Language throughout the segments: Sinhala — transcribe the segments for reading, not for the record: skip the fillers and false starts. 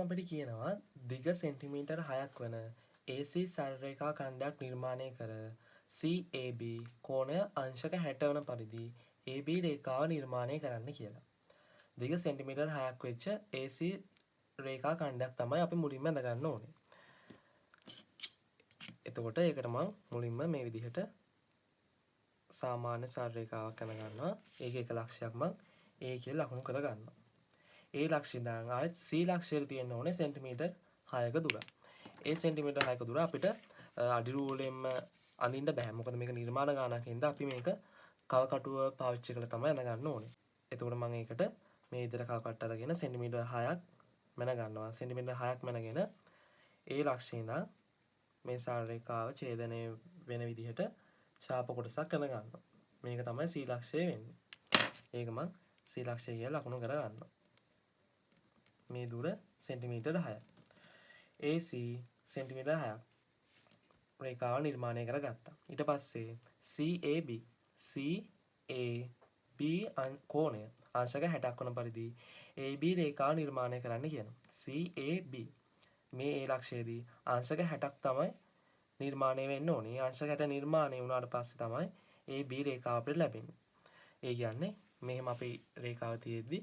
අපිට කියනවා දිග සෙන්ටිමීටර් 6ක් වන AC සරලරේඛා ඛණ්ඩයක් නිර්මාණය කර CAB කෝණය අංශක 60 වන පරිදි AB රේඛාව නිර්මාණය කරන්න කියලා. දිග සෙන්ටිමීටර් 6ක් වෙච්ච AC රේඛා ඛණ්ඩයක් තමයි අපි මුලින්ම අඳගන්න ඕනේ. එතකොට ඒකට මම මුලින්ම මේ විදිහට සාමාන්‍ය සරල රේඛාවක් අඳගන්නවා. ඒකේ එක ලක්ෂයක් මම A කියලා ලකුණු කරගන්නවා. A ලක්ෂය දාන් ආයෙත් C ලක්ෂයට තියෙන්න ඕනේ සෙන්ටිමීටර් 6ක දුර. ඒ සෙන්ටිමීටර් 6ක දුර අපිට අඩි රූලෙන්ම අඳින්න බෑ. මොකද මේක නිර්මාණ ගානක් හින්දා අපි මේක කව කටුව පාවිච්චි කරලා තමයි අඳගන්න ඕනේ. එතකොට මම ඒකට මේ විදිහට කව කට්ට අරගෙන සෙන්ටිමීටර් 6ක් මැන ගන්නවා. සෙන්ටිමීටර් 6ක් මැනගෙන A ලක්ෂයේ ඉඳන් මේ සරල රේඛාව ඡේදනය වෙන විදිහට ඡාප කොටසක් අඳගන්නවා. මේක තමයි C ලක්ෂය වෙන්නේ. ඒක මම C ලක්ෂය කියලා ලකුණු කරගන්නවා. මේ දුර සෙන්ටිමීටර් 6ක්. AC සෙන්ටිමීටර් 6ක් රේඛාව නිර්මාණය කරගත්තා. ඊට පස්සේ CAB කෝණය අංශක 60ක් වන පරිදි AB රේඛාව නිර්මාණය කරන්න කියනවා. CAB මේ A ලක්ෂයේදී අංශක 60ක් තමයි නිර්මාණය වෙන්න ඕනේ. අංශක 60 නිර්මාණය වුණාට පස්සේ තමයි AB රේඛාව අපිට ලැබෙන්නේ. ඒ කියන්නේ මෙහෙම අපි රේඛාව තියෙද්දි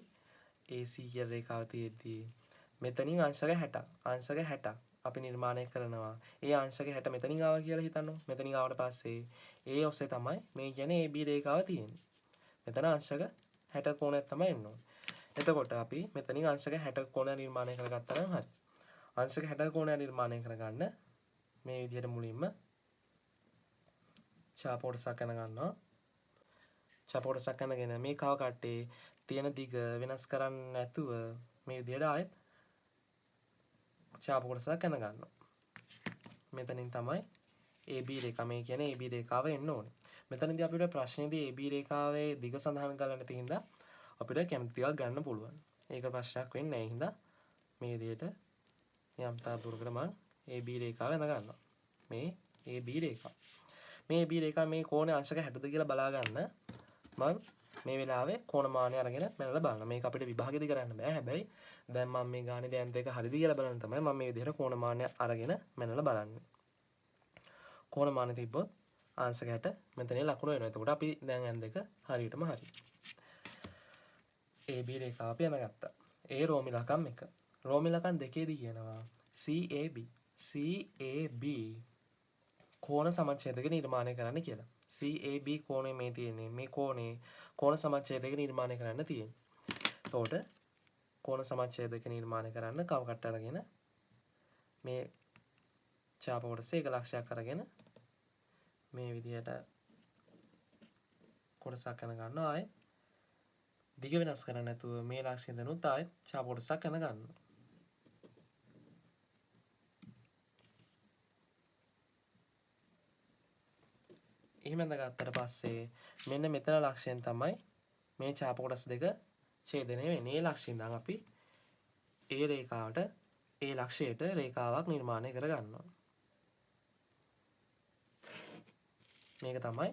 AC කියලා රේඛාව තියෙද්දි මෙතනින් අංශක 60ක් අපි නිර්මාණය කරනවා. ඒ අංශක 60 මෙතනින් ආවා කියලා හිතන්න. මෙතනින් ආවට පස්සේ A ඔස්සේ තමයි මේ කියන්නේ AB රේඛාව තියෙන්නේ. මෙතන අංශක 60 කෝණයක් තමයි එන්න ඕනේ. එතකොට අපි මෙතනින් අංශක 60 කෝණය නිර්මාණය කරගත්තා නම් හරි. අංශක 60 කෝණය නිර්මාණය කරගන්න මේ විදිහට මුලින්ම ඡාප කොටසක් අඳ ගන්නවා. ඡාප කොටසක් අඳගෙන මේ කව කට්ටේ තියෙන දිග වෙනස් කරන්නේ නැතුව මේ විදිහට ආයෙත් ඡාප කොටසක් අඳ ගන්නවා. මෙතනින් තමයි AB රේඛාව මේ කියන්නේ AB රේඛාව එන්න ඕනේ. මෙතනදී අපිට ප්‍රශ්නේදී AB රේඛාවේ දිග සඳහන් කරලා නැති හින්දා අපිට කැමති ටිකක් ගන්න පුළුවන්. ඒක ප්‍රශ්නයක් වෙන්නේ නැහැ හින්දා මේ විදිහට යම් තා දුරකට මම AB රේඛාව අඳ ගන්නවා. මේ AB රේඛාව. මේ AB රේඛාව මේ කෝණය අංශක 60ද කියලා බලා ගන්න මම මේ වෙලාවේ කෝණමානය අරගෙන මැනලා බලන්න. මේක අපිට විභාගෙදි කරන්න බෑ. හැබැයි දැන් මම මේ ගානේ දැන් දෙක හරිද කියලා බලන්න තමයි මම මේ විදිහට කෝණමානය අරගෙන මැනලා බලන්නේ. කෝණමානය තිබ්බොත් අංශක 60 මෙතනින් ලකුණු වෙනවා. එතකොට අපි දැන් n දෙක හරියටම හරි. AB රේඛාව අපි අඳගත්තා. A රෝමි ලකම් 1. රෝමි ලකම් 2ේදී කියනවා CAB කෝණ සමච්ඡේදක නිර්මාණය කරන්න කියලා. CAB කෝණය මේ තියෙන්නේ. මේ කෝණේ කෝණ සමච්ඡේදක නිර්මාණය කරන්න තියෙන්නේ. එතකොට කෝණ සමච්ඡේදක නිර්මාණය කරන්න කව කට්ට අරගෙන මේ ඡාප කොටස එක ලක්ෂයක් අරගෙන මේ විදිහට කොටසක් අඳ ගන්නවා. ආයෙත් දිග වෙනස් කරන්නේ නැතුව මේ ලක්ෂයෙන් දනුත් ආයෙත් ඡාප කොටසක් අඳ ගන්නවා. එහෙම අඳගත්තට පස්සේ මෙන්න මෙතන ලක්ෂයෙන් තමයි මේ ඡාප කොටස් දෙක ඡේදනය වෙන්නේ. මේ ලක්ෂයෙන් ඉඳන් අපි A රේඛාවට A ලක්ෂයට රේඛාවක් නිර්මාණය කර ගන්නවා. මේක තමයි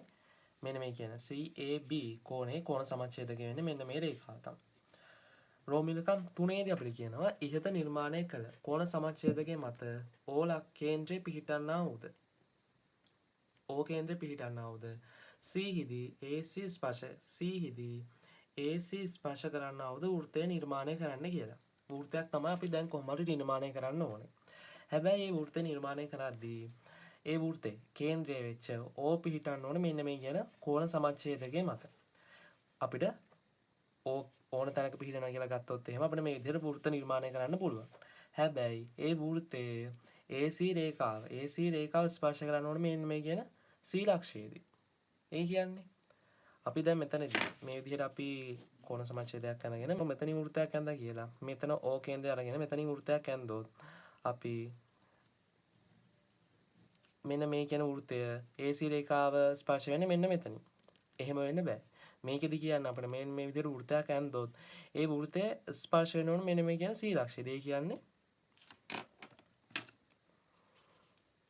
මෙන්න මේ කියන CAB කෝණේ කෝණ සමච්ඡේදක වෙන්නේ මෙන්න මේ රේඛාව තමයි. රෝමි ලකම් 3ේදී අපිට කියනවා ඉහත නිර්මාණය කළ කෝණ සමච්ඡේදකයේ මත O කේන්ද්‍රයේ පිහිටන්නා වූද O කේන්ද්‍රයේ පිහිටන්නා වූද C හිදී AC ස්පර්ශ කරන්නා වූද වෘත්තය නිර්මාණය කරන්න කියලා. වෘත්තයක් තමයි අපි දැන් කොහොම හරි නිර්මාණය කරන්න ඕනේ. හැබැයි මේ වෘත්තය නිර්මාණය කරද්දී ඒ වෘත්තේ කේන්ද්‍රය වෙච්ච O පිහිටන්න ඕනේ මෙන්න මේ කියන කෝණ සමච්ඡේදකයේ මත. අපිට ඕන තැනක පිහිටනවා කියලා ගත්තොත් එහෙම අපිට මේ විදිහට වෘත්ත නිර්මාණය කරන්න පුළුවන්. හැබැයි ඒ වෘත්තයේ AC රේඛාව ස්පර්ශ කරන්න ඕනේ මෙන්න මේ කියන C ලක්ෂයේදී. ඒ කියන්නේ අපි දැන් මෙතනදී මේ විදිහට අපි කෝණ සමච්ඡේදයක් අරගෙන මෙතනින් වෘත්තයක් ඇඳලා කියලා. මෙතන O කේන්ද්‍රය අරගෙන මෙතනින් වෘත්තයක් ඇඳොත් අපි මෙන්න මේ කියන වෘත්තය AC රේඛාව ස්පර්ශ වෙන්නේ මෙන්න මෙතනින්. එහෙම වෙන්න බෑ. මේකෙදි කියන්නේ අපිට මේ විදිහට වෘත්තයක් ඇඳොත් ඒ වෘත්තය ස්පර්ශ වෙන්න ඕනේ මෙන්න මේ කියන C ලක්ෂයේදී. ඒ කියන්නේ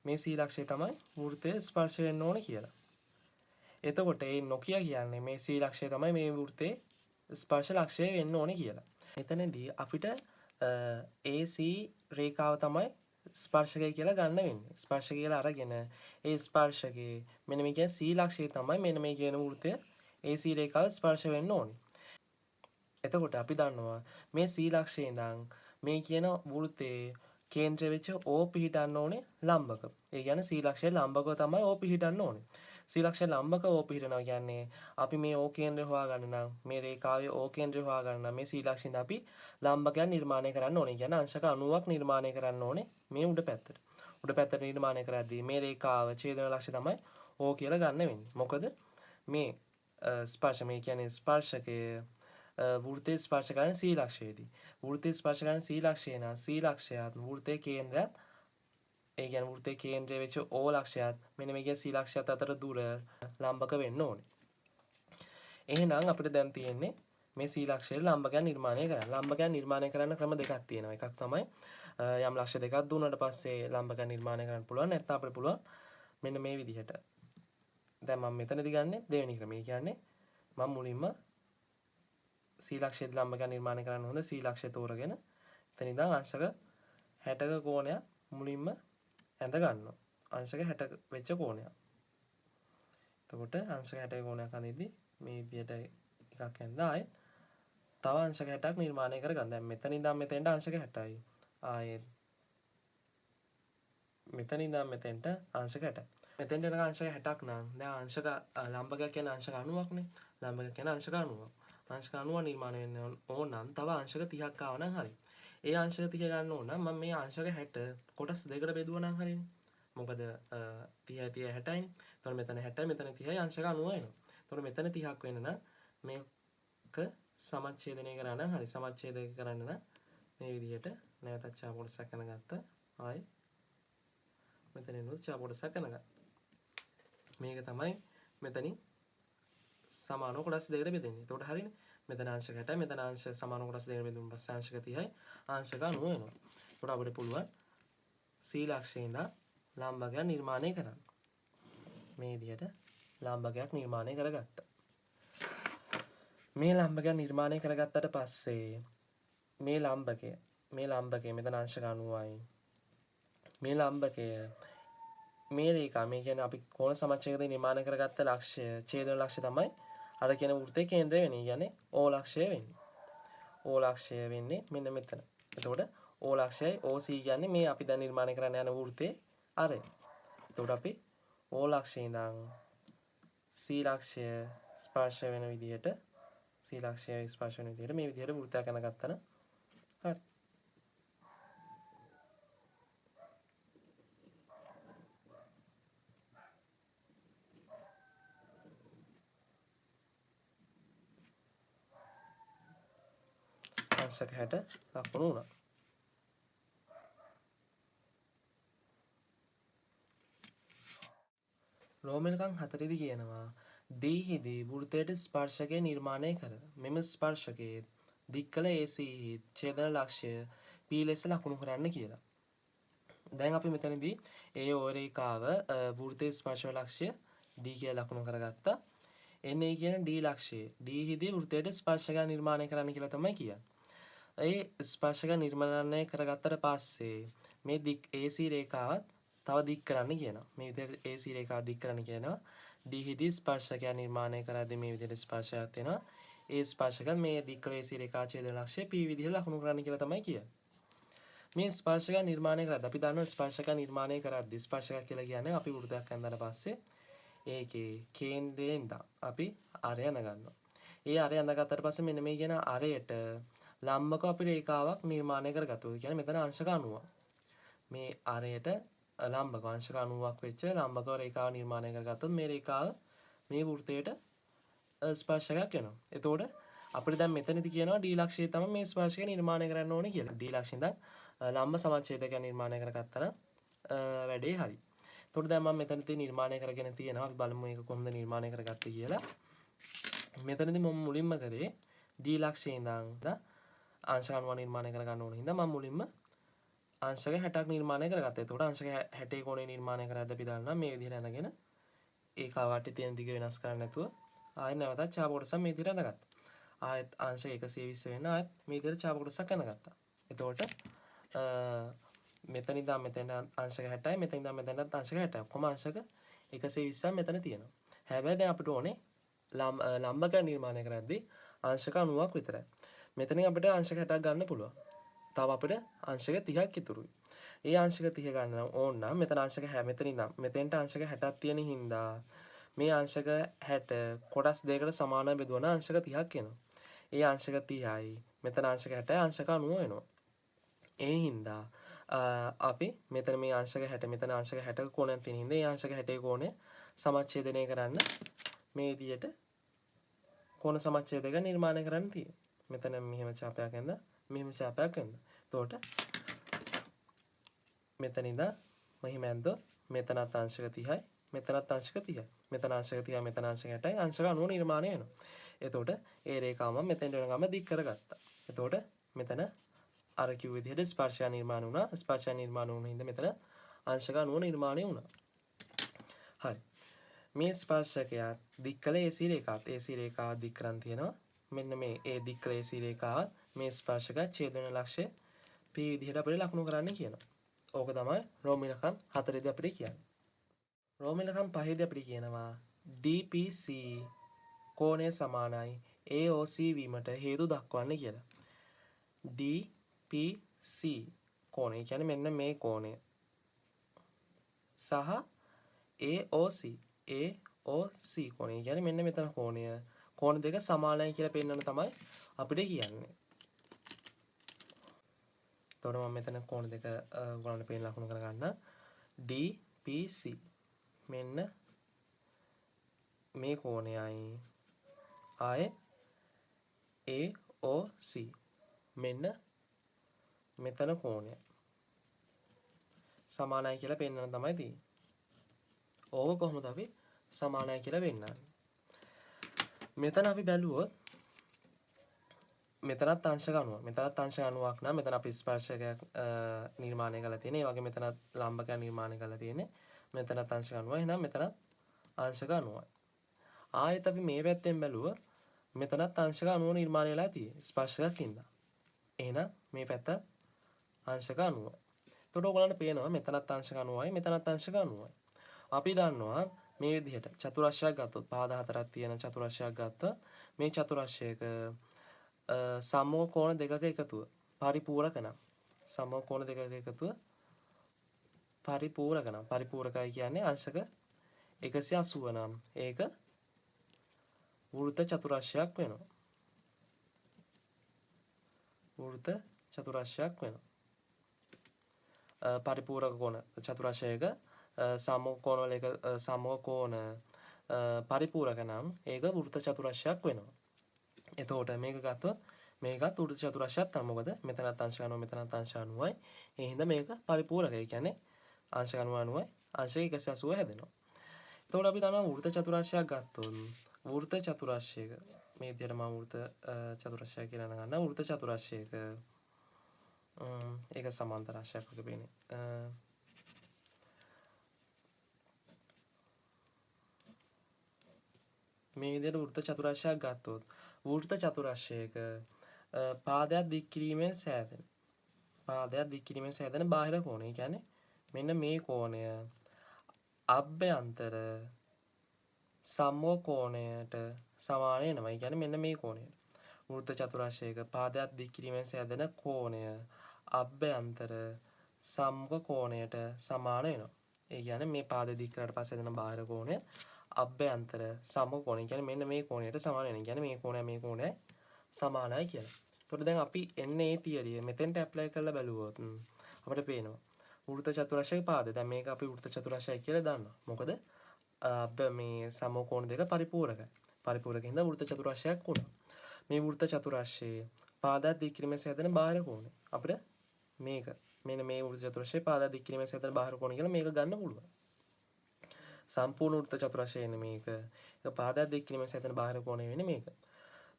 මේ C ලක්ෂය තමයි වෘත්තය ස්පර්ශ වෙන්න ඕනේ කියලා. එතකොට ඒ නොකිය කියන්නේ මේ C ලක්ෂය තමයි මේ වෘත්තේ ස්පර්ශ ලක්ෂය වෙන්න ඕනේ කියලා. මෙතනදී අපිට AC රේඛාව තමයි ස්පර්ශකය කියලා ගන්න වෙන්නේ. ස්පර්ශක කියලා අරගෙන ඒ ස්පර්ශකයේ මෙන්න මේ කියන C ලක්ෂය තමයි මෙන්න මේ කියන වෘත්තය AC රේඛාව ස්පර්ශ වෙන්න ඕනේ. එතකොට අපි දන්නවා මේ C ලක්ෂයේ ඉඳන් මේ කියන වෘත්තයේ කේන්ද්‍රය වෙච්ච O පිහිටන්න ඕනේ ලම්බක. ඒ කියන්නේ C ලක්ෂයේ ලම්බකව තමයි O පිහිටන්න ඕනේ. C ලක්ෂයේ ලම්බකව O පිහිටනවා කියන්නේ අපි මේ O කේන්ද්‍රය හොයාගන්න නම් මේ රේඛාවේ O කේන්ද්‍රය හොයාගන්න නම් මේ C ලක්ෂයෙන් අපි ලම්බකයක් නිර්මාණය කරන්න ඕනේ. කියන්නේ අංශක 90ක් නිර්මාණය කරන්න ඕනේ මේ උඩ පැත්තට. උඩ පැත්තට නිර්මාණය කරද්දී මේ රේඛාව ඡේදන ලක්ෂය තමයි O කියලා ගන්න වෙන්නේ. මොකද මේ ස්පර්ශ මේ කියන්නේ ස්පර්ශකයේ වෘත්තයේ ස්පර්ශ කරන C ලක්ෂයේදී වෘත්තයේ ස්පර්ශ කරන C ලක්ෂය නම් C ලක්ෂයත් වෘත්තයේ කේන්ද්‍රයත් ඒ කියන්නේ වෘත්තයේ කේන්ද්‍රය වෙච්ච O ලක්ෂයත් මෙන්න මේ කියන C ලක්ෂයත් අතර දුර ලම්බක වෙන්න ඕනේ. එහෙනම් අපිට දැන් තියෙන්නේ මේ C ලක්ෂයේ ලම්බකයන් නිර්මාණය කරන්න. ලම්බකයන් නිර්මාණය කරන්න ක්‍රම දෙකක් තියෙනවා. එකක් තමයි යම් ලක්ෂ දෙකක් දුන්නාට පස්සේ ලම්බකයන් නිර්මාණය කරන්න පුළුවන්. නැත්නම් අපිට පුළුවන් මෙන්න මේ විදිහට. දැන් මම මෙතනදී ගන්නෙ දෙවෙනි ක්‍රමය. කියන්නේ මම මුලින්ම C ලක්ෂයේ ලම්බකයන් නිර්මාණය කරන්න හොඳ C ලක්ෂය තෝරගෙන එතන ඉඳන් අංශක 60ක කෝණයක් මුලින්ම ඇඳ ගන්නවා. අංශක 60 වෙච්ච කෝණයක්. එතකොට අංශක 60 කෝණයක් අඳිද්දි මේ විදිහට එකක් ඇඳලා ආයෙත් තව අංශක 60ක් නිර්මාණය කරගන්න. දැන් මෙතන ඉඳන් මෙතෙන්ට අංශක 60යි. ආයෙත් මෙතන ඉඳන් මෙතෙන්ට අංශක 60යි. මෙතෙන්ට එනකන් අංශක 60ක් නම් දැන් අංශක ලම්බකයක් කියන්නේ අංශක 90ක් නේ. ලම්බකයක් කියන්නේ අංශක 90ක්. අංශක 90 නිර්මාණය වෙන්න ඕන නම් තව අංශක 30ක් ආව නම් හරි. ඒ අංශක 30 ගන්න ඕන නම් මම මේ අංශක 60 කොටස් දෙකකට බෙදුවා නම් හරිනේ. මොකද 30 60යිනේ. එතකොට මෙතන 60යි මෙතන 30යි අංශක 90 එනවා. එතකොට මෙතන 30ක් වෙන්න නම් මේක සමච්ඡේදනය කරා නම් හරි. සමච්ඡේදය කරන්න නම් මේ විදිහට නැවතත් ඡාප කොටසක් අනගත්තා. ආයි මෙතනිනුත් ඡාප කොටසක් අනගත්තා. මේක තමයි මෙතනින් සමාන කොටස් දෙකකට බෙදෙන්නේ. එතකොට හරිනේ. මෙතන අංශක 60යි මෙතන අංශ සමාන කොටස් දෙකකට බෙදුණු පස්සේ අංශක 30යි අංශක 90 වෙනවා. එතකොට අපිට පුළුවන් C ලක්ෂයේ ඉඳන් ලම්බකයක් නිර්මාණය කරන්න. මේ විදිහට ලම්බකයක් නිර්මාණය කරගත්තා. මේ ලම්බකයක් නිර්මාණය කරගත්තට පස්සේ මේ ලම්බකය මෙතන අංශක 90යි. මේ ලම්බකය මේ රේඛා මේ කියන්නේ අපි කෝණ සමච්ඡේදය නිර්මාණය කරගත්ත ලක්ෂය ඡේදන ලක්ෂය තමයි අර කියන වෘත්තයේ කේන්ද්‍රය වෙන්නේ. කියන්නේ O ලක්ෂය වෙන්නේ. O ලක්ෂය වෙන්නේ මෙන්න මෙතන. එතකොට O ලක්ෂයයි OC කියන්නේ මේ අපි දැන් නිර්මාණය කරන්න යන වෘත්තයේ අරය. එතකොට අපි O ලක්ෂයේ ඉඳන් C ලක්ෂය ස්පර්ශ වෙන විදිහට C ලක්ෂය ස්පර්ශ වෙන විදිහට මේ විදිහට වෘත්තයක් අනගත්තා නම් හරි. අංශක 60 ලකුණු වුණා. රෝමනකම් 4දී කියනවා D හිදී වෘත්තයට ස්පර්ශකය නිර්මාණය කර මෙම ස්පර්ශකයේ දික්කල AC ඡේදන ලක්ෂය P ලෙස ලකුණු කරන්න කියලා. දැන් අපි මෙතනදී ඒ O රේඛාව වෘත්තයේ ස්පර්ශ ලක්ෂය D කියලා ලකුණු කරගත්තා. එන්නේ කියන D ලක්ෂයේ D හිදී වෘත්තයට ස්පර්ශකය නිර්මාණය කරන්න කියලා තමයි කියන්නේ. ඒ ස්පර්ශක නිර්මාණය කරගත්තට පස්සේ මේ දික් AC රේඛාවත් තව දික් කරන්න කියනවා. මේ විදිහට AC රේඛාව දික් කරන්න කියනවා. D හිදී ස්පර්ශකය නිර්මාණය කරද්දී මේ විදිහට ස්පර්ශයක් වෙනවා. ඒ ස්පර්ශක මේ දික් කළ AC රේඛා ඡේදන ලක්ෂය P විදිහට ලකුණු කරන්න කියලා තමයි කියන්නේ. මේ ස්පර්ශක නිර්මාණය කරද්දී අපි දන්නවා ස්පර්ශක නිර්මාණය කරද්දී ස්පර්ශක කියලා කියන්නේ අපි වෘත්තයක් අඳලා පස්සේ ඒකේ කේන්ද්‍රයෙන් ඉඳන් අපි අරය අඳගන්නවා. ඒ අරය අඳගත්තට පස්සේ මෙන්න මේ කියන අරයට ලම්බක අපි රේඛාවක් නිර්මාණය කරගත්තා. ඒ කියන්නේ මෙතන අංශක 90ක්. මේ අරයට ලම්බක අංශක 90ක් වෙච්ච ලම්බක රේඛාව නිර්මාණය කරගත්තොත් මේ රේඛාව මේ වෘත්තයට ස්පර්ශකයක් වෙනවා. එතකොට අපිට දැන් මෙතනදී කියනවා D ලක්ෂයේ තමයි මේ ස්පර්ශකය නිර්මාණය කරන්න ඕනේ කියලා. D ලක්ෂයෙන් ඉඳන් ලම්බ සමච්ඡේදයක් නිර්මාණය කරගත්තා නම් වැඩේ හරි. එතකොට දැන් මම මෙතනදී නිර්මාණය කරගෙන තියෙනවා. අපි බලමු මේක කොහොමද නිර්මාණය කරගත්තේ කියලා. මෙතනදී මම මුලින්ම කරේ D ලක්ෂයේ ඉඳන් අංශක 90 නිර්මාණය කරගන්න ඕන හින්දා මම මුලින්ම අංශක 60ක් නිර්මාණය කරගත්තා. එතකොට අංශක 60 කෝණය නිර්මාණය කරද්දී අපි දන්නවා මේ විදිහට අඳගෙන ඒ කාවටි තියෙන දිග වෙනස් කරන්නේ නැතුව ආයෙත් නැවතත් ඡාප කොටසක් මේ විදිහට අඳගත්තා. ආයෙත් අංශක 120 වෙන්න ආයෙත් මේ විදිහට ඡාප කොටසක් අඳගත්තා. එතකොට මෙතන ඉඳන් මෙතන අංශක 60යි මෙතන ඉඳන් මෙතනත් අංශක 60යි. ඔක්කොම අංශක 120ක් මෙතන තියෙනවා. හැබැයි දැන් අපිට ඕනේ ලම්බක නිර්මාණය කරද්දී අංශක 90ක් විතරයි. මෙතනින් අපිට අංශක 60ක් ගන්න පුළුවන්. තව අපිට අංශක 30ක් ඉතුරුයි. ඒ අංශක 30 ගන්න ඕන නම් මෙතන අංශක 60 මෙතන ඉඳන් මෙතෙන්ට අංශක 60ක් තියෙන හින්දා මේ අංශක 60 කොටස් දෙකකට සමානව බෙදුවා නම් අංශක 30ක් එනවා. ඒ අංශක 30යි මෙතන අංශක 60යි අංශක 90 වෙනවා. ඒ හින්දා අපි මෙතන මේ අංශක 60 මෙතන අංශක 60ක කෝණයක් තියෙන හින්දා ඒ අංශක 60 කෝණය සමච්ඡේදනය කරන්න මේ විදියට කෝණ සමච්ඡේදක නිර්මාණය කරන්න තියෙනවා. මෙතන මෙහෙම ඡාපයක් ඇඳලා මෙහෙම ඡාපයක් ඇඳලා. එතකොට මෙතන ඉඳන් මෙහෙම ඇඳලා මෙතනත් අංශක 30යි මෙතනත් අංශක 30යි. මෙතන අංශක 30යි මෙතන අංශක 60යි අංශක 90 නිර්මාණය වෙනවා. එතකොට ඒ රේඛාව මම මෙතෙන්ට වෙනකම් දික් කරගත්තා. එතකොට මෙතන අර කිව් විදිහට ස්පර්ශය නිර්මාණය වුණා. ස්පර්ශය නිර්මාණය වුණ හින්දා මෙතන අංශක 90 නිර්මාණය වුණා. හරි. මේ ස්පර්ශකය දික් කළ AC රේඛාවත් AC රේඛාව දික් කරන් තියෙනවා. මෙන්න මේ ඒ දික් කළ AC රේඛාවත් මේ ස්පර්ශක ඡේදන ලක්ෂ්‍ය P විදිහට අපිට ලකුණු කරන්න කියනවා. ඕක තමයි රෝමිලකම් 4 දී අපිට කියන්නේ. රෝමිලකම් 5 දී අපිට කියනවා DPC කෝණය සමානයි AOC වීමට හේතු දක්වන්න කියලා. DPC කෝණය කියන්නේ මෙන්න මේ කෝණය සහ AOC කෝණය කියන්නේ මෙන්න මෙතන කෝණය කෝණ දෙක සමානයි කියලා පෙන්වන්න තමයි අපිට කියන්නේ. එතකොට මම මෙතන කෝණ දෙක ඔයගොල්ලන්ට පේන ලකුණු කරගන්න. DPC මෙන්න මේ කෝණයයි ආයේ AOC මෙන්න මෙතන කෝණය සමානයි කියලා පෙන්වන්න තමයි තියෙන්නේ. ඕක කොහොමද අපි සමානයි කියලා වෙන්නන්නේ? මෙතන අපි බැලුවොත් මෙතනත් අංශක 90. මෙතනත් අංශක 90ක් නම් මෙතන අපි ස්පර්ශකයක් නිර්මාණය කරලා තියෙනවා. ඒ වගේ මෙතනත් ලම්බකයක් නිර්මාණය කරලා තියෙන්නේ. මෙතනත් අංශක 90. එහෙනම් මෙතනත් අංශක 90යි. ආයෙත් අපි මේ පැත්තෙන් බැලුවොත් මෙතනත් අංශක 90 නිර්මාණය වෙලා තියෙන්නේ ස්පර්ශකයක් ඉඳලා. එහෙනම් මේ පැත්ත අංශක 90යි. එතකොට ඔයගොල්ලන්ට පේනවා මෙතනත් අංශක 90යි මෙතනත් අංශක 90යි. අපි දන්නවා මේ විදිහට චතුරස්‍රයක් ගත්තොත් පාද හතරක් තියෙන චතුරස්‍රයක් ගත්තොත් මේ චතුරස්‍රයක සමෝහ කෝණ දෙකක එකතුව පරිපූරක නම් සමෝහ කෝණ දෙකක එකතුව පරිපූරක නම් පරිපූරකයි කියන්නේ අංශක 180 නම් ඒක වෘත්ත චතුරස්‍රයක් වෙනවා. වෘත්ත චතුරස්‍රයක් වෙනවා. පරිපූරක කෝණ චතුරස්‍රයක සමෝහ කෝණ වල එක සමෝහ කෝණ පරිපූරක නම් ඒක වෘත්ත චතුරස්‍රයක් වෙනවා. එතකොට මේක ගත්තොත් මේකත් වෘත්ත චතුරස්‍රයක් තමයි. මොකද මෙතනත් අංශක 90 මෙතනත් අංශක 90යි. ඒ හින්දා මේක පරිපූරකයි. කියන්නේ අංශක 90යි අංශක 180 හැදෙනවා. එතකොට අපි දන්නවා වෘත්ත චතුරස්‍රයක් ගත්තොත් වෘත්ත චතුරස්‍රයක මේ විදිහට මම වෘත්ත චතුරස්‍රය කියලා ගන්නවා. වෘත්ත චතුරස්‍රයක ඒක සමාන්තර රාශියක් වගේ පේන්නේ. මේ විදිහට වෘත්ත චතුරස්‍රයක් ගත්තොත් වෘත්ත චතුරස්‍රයක පාදයක් දික් කිරීමෙන් සෑදෙන බාහිර කෝණය කියන්නේ මෙන්න මේ කෝණය අභ්‍යන්තර සමෝහ කෝණයට සමාන වෙනවා. ඒ කියන්නේ මෙන්න මේ කෝණයට වෘත්ත චතුරස්‍රයක පාදයක් දික් කිරීමෙන් සෑදෙන කෝණය අභ්‍යන්තර සමෝහ කෝණයට සමාන වෙනවා. ඒ කියන්නේ මේ පාදය දික් කරලා පස්සේ දෙන බාහිර කෝණය අභ්‍යන්තර සමෝහ කෝණය කියන්නේ මෙන්න මේ කෝණයට සමාන වෙනවා. කියන්නේ මේ කෝණය සමානයි කියලා. එතකොට දැන් අපි එන්නේ මේ තියරිය මෙතෙන්ට ඇප්ලයි කරලා බැලුවොත් අපිට පේනවා වෘත්ත චතුරස්‍රයක පාදය. දැන් මේක අපි වෘත්ත චතුරස්‍රය කියලා දන්නවා. මොකද මේ සමෝහ කෝණ දෙක පරිපූරකයි. පරිපූරකින් ද වෘත්ත චතුරස්‍රයක් වුණා. මේ වෘත්ත චතුරස්‍රයේ පාදයක් දික් කිරීමෙන් සෑදෙන බාහිර කෝණය අපිට මේක මෙන්න මේ වෘත්ත චතුරස්‍රයේ පාදයක් දික් කිරීමෙන් සෑදෙන බාහිර කෝණය කියලා මේක ගන්න පුළුවන්. සම්පූර්ණ වෘත්ත චතුරස්‍රය එන්නේ මේක. ඒක පාදයක් දික් කිරීමෙන් සෑදෙන බාහිර කෝණය වෙන්නේ මේක.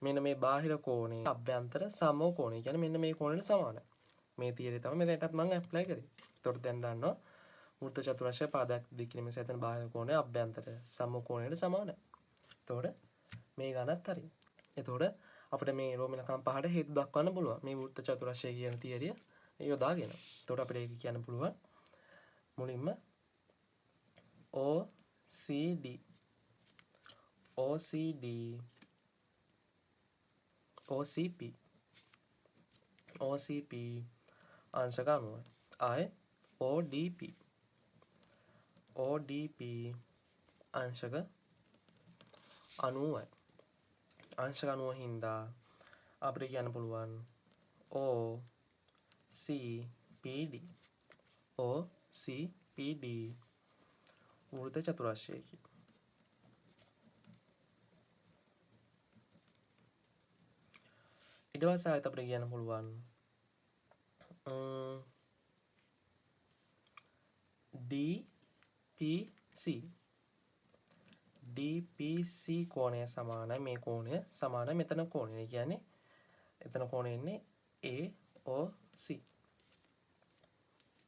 මෙන්න මේ බාහිර කෝණය අභ්‍යන්තර සමෝහ කෝණය කියන්නේ මෙන්න මේ කෝණයට සමානයි. මේ තියරිය තමයි මෙතනටත් මම ඇප්ලයි කරේ. එතකොට දැන් දන්නවා වෘත්ත චතුරස්‍රයේ පාදයක් දික් කිරීමෙන් සෑදෙන බාහිර කෝණය අභ්‍යන්තර සමෝහ කෝණයට සමානයි. එතකොට මේ ගණනත් හරියි. එතකොට අපිට මේ රෝමිලකම් පහට හේතු දක්වන්න පුළුවන් මේ වෘත්ත චතුරස්‍රය කියන තියරිය යොදාගෙන. එතකොට අපිට ඒක කියන්න පුළුවන් මුලින්ම OCD OCP අංශක 90යි. ආයේ ODP අංශක 90යි. අංශක 90 හින්දා අපිට කියන්න පුළුවන් OCPD වෘත චතුරස්‍රයකි. ඊට පස්සේ ආයෙත් අපිට කියන්න පුළුවන් DPC කෝණය සමානයි මේ කෝණය සමානයි මෙතන කෝණය. ඒ කියන්නේ එතන කෝණය ඉන්නේ AOC.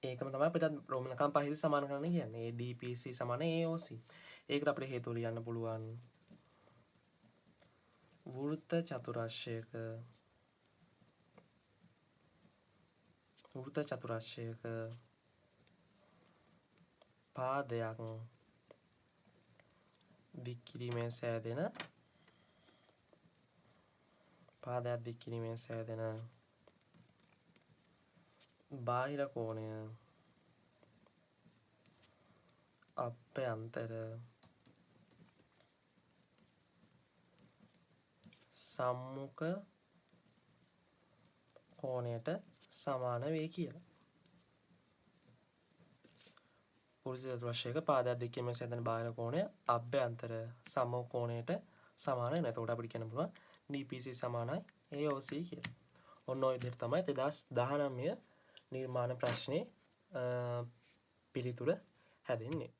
ඒකම තමයි අපිට රෝමනකම් පහේදී සමාන කරන්න කියන්නේ. DPC සමාන AOC. ඒකට අපිට හේතු ලියන්න පුළුවන් වෘත්ත චතුරස්‍රයක පාදයක් දික් කිරීමෙන් සෑදෙන බාහිර කෝණය අභ්‍යන්තර සම්මුඛ කෝණයට සමාන වේ කියලා. වෘත්ත චතුරස්‍රයක පාදයක් දික් කිරීමෙන් සෑදෙන බාහිර කෝණය අභ්‍යන්තර සම්මුඛ කෝණයට සමාන වෙනවා. එතකොට අපිට කියන්න පුළුවන් DPC සමානයි AOC කියලා. ඔන්න ඔය විදිහට තමයි 2019 නිර්මාණ ප්‍රශ්නේ පිළිතුර හැදෙන්නේ.